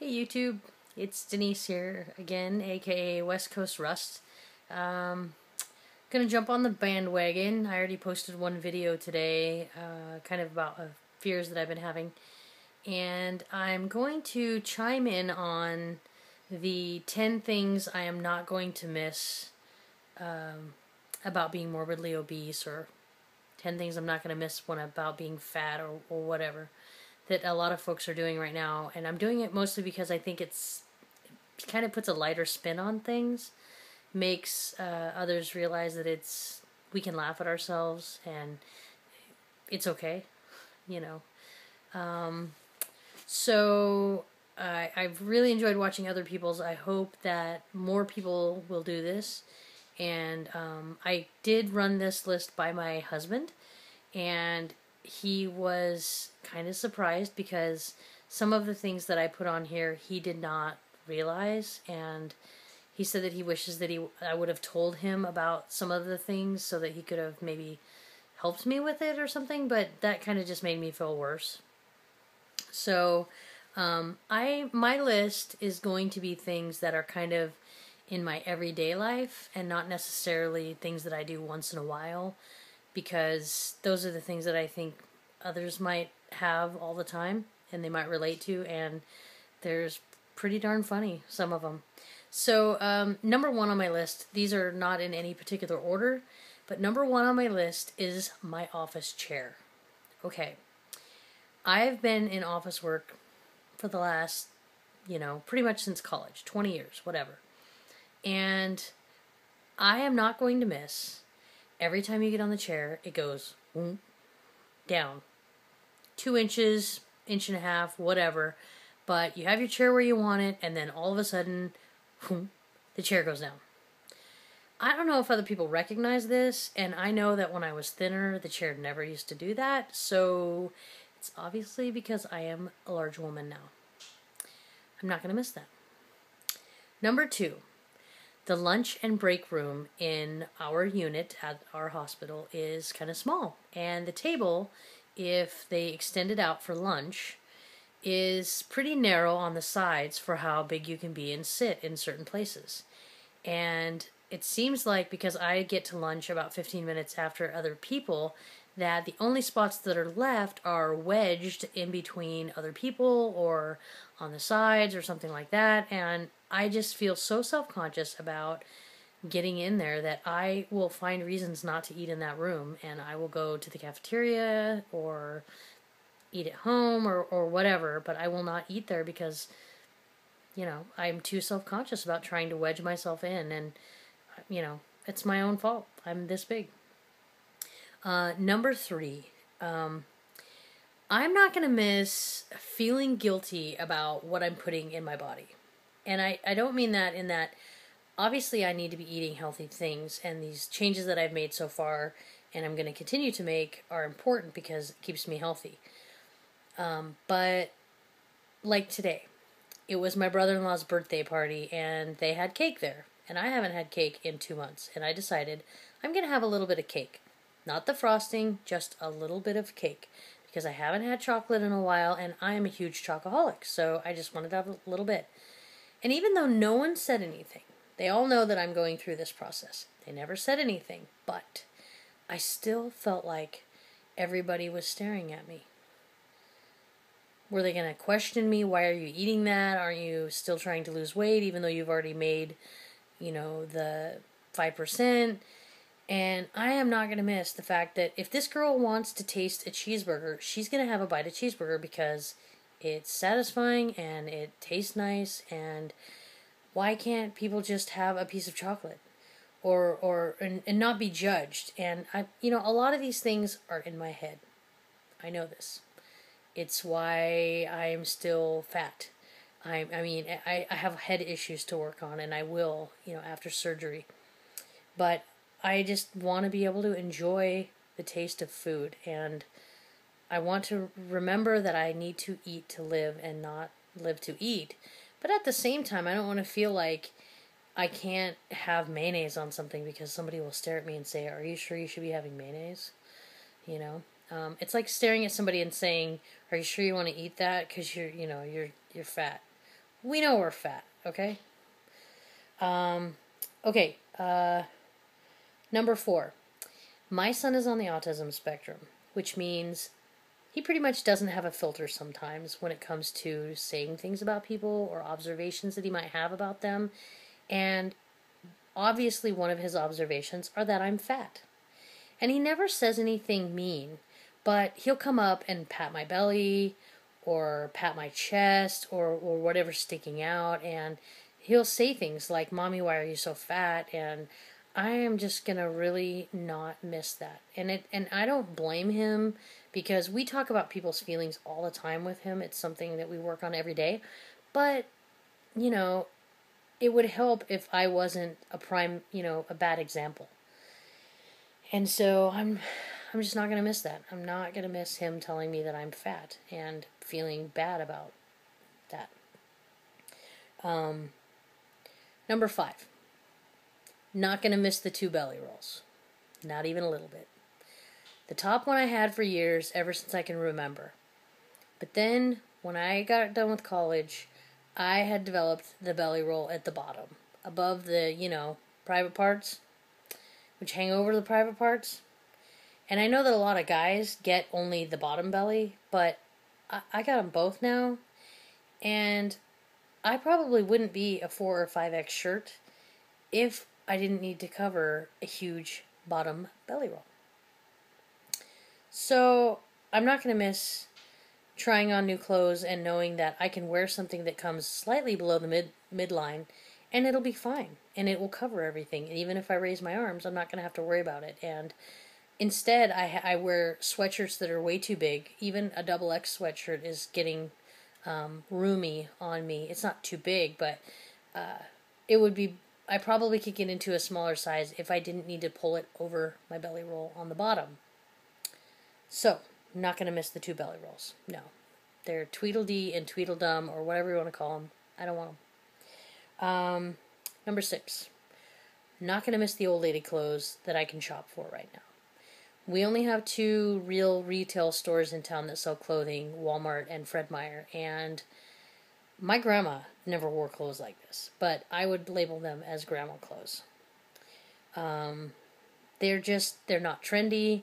Hey YouTube, it's Denise here again, aka West Coast Rust. Gonna jump on the bandwagon. I already posted one video today, kind of about fears that I've been having, and I'm going to chime in on the 10 things I am not going to miss about being morbidly obese, or 10 things I'm not going to miss about being fat or whatever, that a lot of folks are doing right now. And I'm doing it mostly because I think it kind of puts a lighter spin on things, makes others realize that we can laugh at ourselves and it's okay, you know. So I've really enjoyed watching other people's. I hope that more people will do this. And I did run this list by my husband, and he was kind of surprised because some of the things that I put on here he did not realize, and he said that he wishes that I would have told him about some of the things so that he could have maybe helped me with it or something, but that kind of just made me feel worse. So my list is going to be things that are kind of in my everyday life and not necessarily things that I do once in a while, because those are the things that I think others might have all the time and they might relate to, and there's pretty darn funny, some of them. So number one on my list, these are not in any particular order, but number one on my list is my office chair. Okay, I've been in office work for the last, pretty much since college, 20 years, whatever. And I am not going to miss, every time you get on the chair, it goes down 2 inches, inch and a half, whatever. But you have your chair where you want it, and then all of a sudden, the chair goes down. I don't know if other people recognize this, and I know that when I was thinner, the chair never used to do that. So it's obviously because I am a large woman now. I'm not going to miss that. Number two. The lunch and break room in our unit at our hospital is kind of small. And the table, if they extend it out for lunch, is pretty narrow on the sides for how big you can be and sit in certain places. And it seems like, because I get to lunch about 15 minutes after other people, that the only spots that are left are wedged in between other people or on the sides or something like that. And I just feel so self-conscious about getting in there that I will find reasons not to eat in that room, and I will go to the cafeteria or eat at home or whatever, but I will not eat there because, I'm too self-conscious about trying to wedge myself in, and, it's my own fault. I'm this big. Number three, I'm not going to miss feeling guilty about what I'm putting in my body. And I don't mean that in that, obviously I need to be eating healthy things, and these changes that I've made so far and I'm going to continue to make are important because it keeps me healthy. But like today, it was my brother-in-law's birthday party, and they had cake there. And I haven't had cake in 2 months, and I decided I'm going to have a little bit of cake. Not the frosting, just a little bit of cake, because I haven't had chocolate in a while, and I am a huge chocoholic, so I just wanted to have a little bit. And even though no one said anything, they all know that I'm going through this process. They never said anything, but I still felt like everybody was staring at me. Were they going to question me? Why are you eating that? Aren't you still trying to lose weight, even though you've already made, the 5%? And I am not going to miss the fact that if this girl wants to taste a cheeseburger, she's going to have a bite of cheeseburger because it's satisfying and it tastes nice. And why can't people just have a piece of chocolate and not be judged? And a lot of these things are in my head. I know this. It's why I'm still fat. I have head issues to work on, and I will, after surgery. But I just want to be able to enjoy the taste of food, and I want to remember that I need to eat to live and not live to eat. But at the same time, I don't want to feel like I can't have mayonnaise on something because somebody will stare at me and say, "Are you sure you should be having mayonnaise?" It's like staring at somebody and saying, "Are you sure you want to eat that? Because you're fat." we know we're fat, okay? Okay, number 4. My son is on the autism spectrum, which means he pretty much doesn't have a filter sometimes when it comes to saying things about people or observations that he might have about them. And obviously one of his observations are that I'm fat. And he never says anything mean, but he'll come up and pat my belly or pat my chest or whatever's sticking out, and he'll say things like, "Mommy, why are you so fat?" And I am just going to really not miss that. And I don't blame him, because we talk about people's feelings all the time with him. It's something that we work on every day. But, you know, it would help if I wasn't a bad example. And so I'm just not going to miss that. I'm not going to miss him telling me that I'm fat and feeling bad about that. Number 5. Not going to miss the 2 belly rolls. Not even a little bit. The top one I had for years, ever since I can remember. But then, when I got done with college, I had developed the belly roll at the bottom, above the, private parts, which hang over the private parts. And I know that a lot of guys get only the bottom belly, but I got them both now. And I probably wouldn't be a 4 or 5X shirt if I didn't need to cover a huge bottom belly roll. So I'm not going to miss trying on new clothes and knowing that I can wear something that comes slightly below the midline and it'll be fine and it will cover everything. And even if I raise my arms, I'm not going to have to worry about it. And instead, I wear sweatshirts that are way too big. Even a XX sweatshirt is getting roomy on me. It's not too big, but it would be. I probably could get into a smaller size if I didn't need to pull it over my belly roll on the bottom. So, I'm not going to miss the 2 belly rolls. No. They're Tweedledee and Tweedledum, or whatever you want to call them. I don't want them. Number 6. Not going to miss the old lady clothes that I can shop for right now. We only have 2 real retail stores in town that sell clothing, Walmart and Fred Meyer, and my grandma never wore clothes like this, but I would label them as grandma clothes. They're not trendy.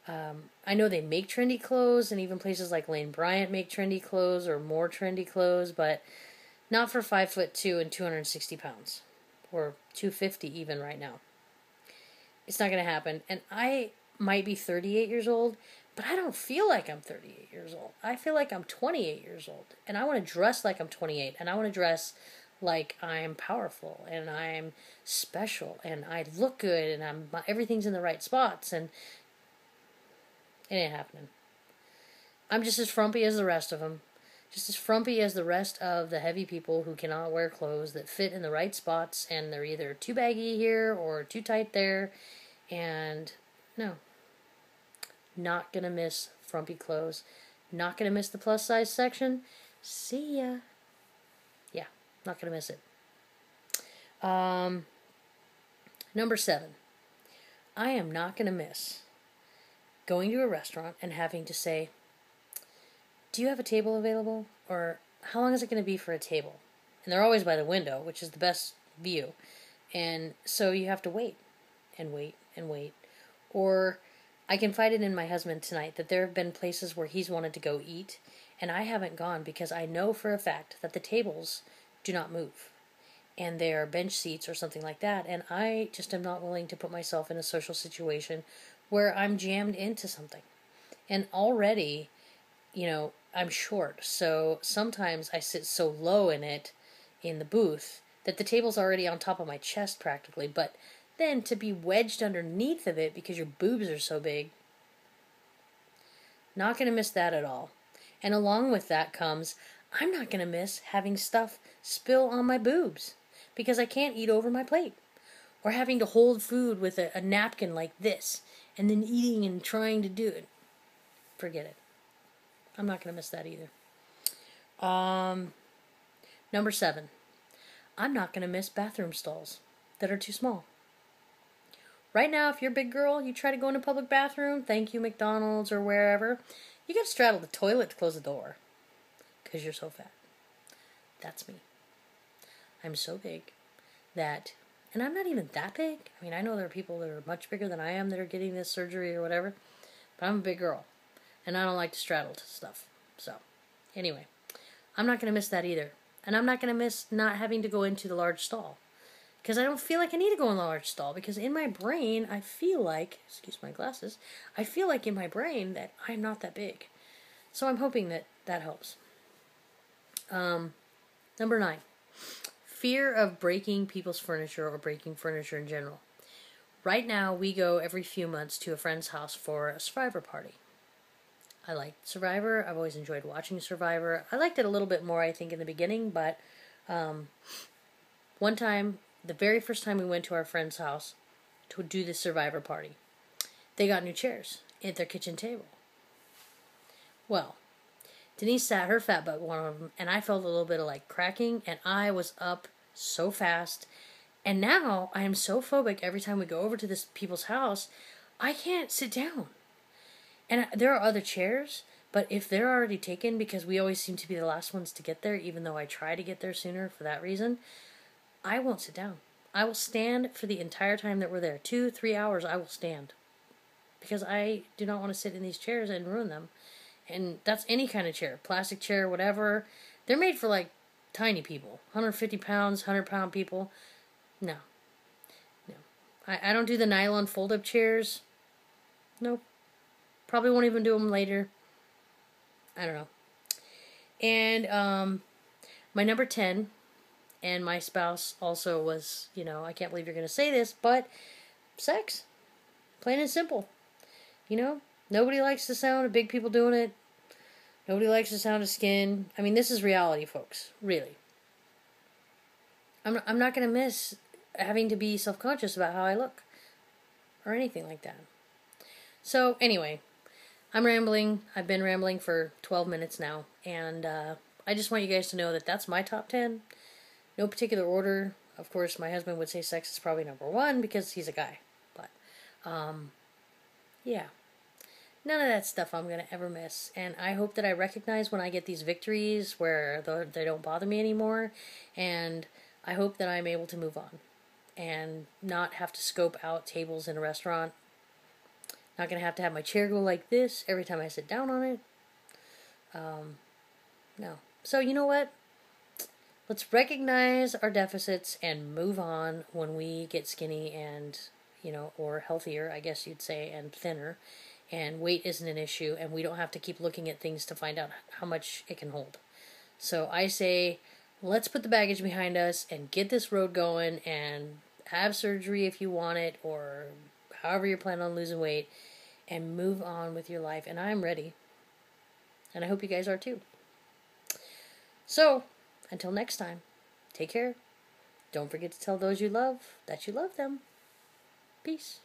I know they make trendy clothes, and even places like Lane Bryant make trendy clothes or more trendy clothes, but not for 5'2" and 260 pounds, or 250 even right now. It's not going to happen, and I might be 38 years old, but I don't feel like I'm 38 years old. I feel like I'm 28 years old, and I want to dress like I'm 28, and I want to dress like I'm powerful, and I'm special, and I look good, and everything's in the right spots, and it ain't happening. I'm just as frumpy as the rest of them. Just as frumpy as the rest of the heavy people who cannot wear clothes that fit in the right spots, and they're either too baggy here or too tight there. And no. Not going to miss frumpy clothes. Not going to miss the plus size section. See ya. Yeah, not going to miss it. Number 7. I am not going to miss going to a restaurant and having to say, "Do you have a table available?" Or, "How long is it going to be for a table?" And they're always by the window, which is the best view. And so you have to wait and wait and wait. Or I confided in my husband tonight that there have been places where he's wanted to go eat, and I haven't gone because I know for a fact that the tables do not move. And they are bench seats or something like that, and I just am not willing to put myself in a social situation where I'm jammed into something. And already, I'm short, so sometimes I sit so low in the booth, that the table's already on top of my chest practically, but then to be wedged underneath of it because your boobs are so big, not going to miss that at all. And along with that comes, I'm not going to miss having stuff spill on my boobs because I can't eat over my plate, or having to hold food with a napkin like this and then eating and trying to do it. Forget it. I'm not going to miss that either. Number 7. I'm not going to miss bathroom stalls that are too small. Right now, if you're a big girl, you try to go in a public bathroom, thank you McDonald's or wherever, you got to straddle the toilet to close the door because you're so fat. That's me. I'm so big that, and I'm not even that big. I mean, I know there are people that are much bigger than I am that are getting this surgery or whatever, but I'm a big girl, and I don't like to straddle stuff. So, anyway, I'm not going to miss that either. And I'm not going to miss not having to go into the large stall. Because I don't feel like I need to go in the large stall. Because in my brain, I feel like, excuse my glasses, I feel like in my brain that I'm not that big. So I'm hoping that that helps. Number 9. Fear of breaking people's furniture or breaking furniture in general. Right now, we go every few months to a friend's house for a Survivor party. I liked Survivor. I've always enjoyed watching Survivor. I liked it a little bit more, I think, in the beginning, but one time, the very first time we went to our friend's house to do the Survivor party, they got new chairs at their kitchen table. Well, Denise sat her fat butt on one of them, and I felt a little bit of like cracking, and I was up so fast. And now I am so phobic every time we go over to this people's house, I can't sit down. And there are other chairs, but if they're already taken, because we always seem to be the last ones to get there, even though I try to get there sooner for that reason, I won't sit down. I will stand for the entire time that we're there. 2-3 hours, I will stand. Because I do not want to sit in these chairs and ruin them. And that's any kind of chair. Plastic chair, whatever. They're made for, like, tiny people. 150 pounds, 100-pound people. No. No. I don't do the nylon fold-up chairs. Nope. Probably won't even do them later. I don't know. And my number 10, and my spouse also was, I can't believe you're going to say this, but sex. Plain and simple. Nobody likes the sound of big people doing it. Nobody likes the sound of skin. I mean, this is reality, folks. Really. I'm not going to miss having to be self-conscious about how I look. Or anything like that. So, anyway. I'm rambling. I've been rambling for 12 minutes now. And I just want you guys to know that that's my top 10. No particular order. Of course, my husband would say sex is probably number 1 because he's a guy. But, yeah. None of that stuff I'm going to ever miss. And I hope that I recognize when I get these victories where they don't bother me anymore. And I hope that I'm able to move on. And not have to scope out tables in a restaurant. Not going to have my chair go like this every time I sit down on it. No. So, you know what? Let's recognize our deficits and move on when we get skinny and, or healthier, I guess you'd say, and thinner. And weight isn't an issue, and we don't have to keep looking at things to find out how much it can hold. So I say, let's put the baggage behind us and get this road going and have surgery if you want it, or however you're planning on losing weight, and move on with your life. And I'm ready. And I hope you guys are too. So, until next time, take care. Don't forget to tell those you love that you love them. Peace.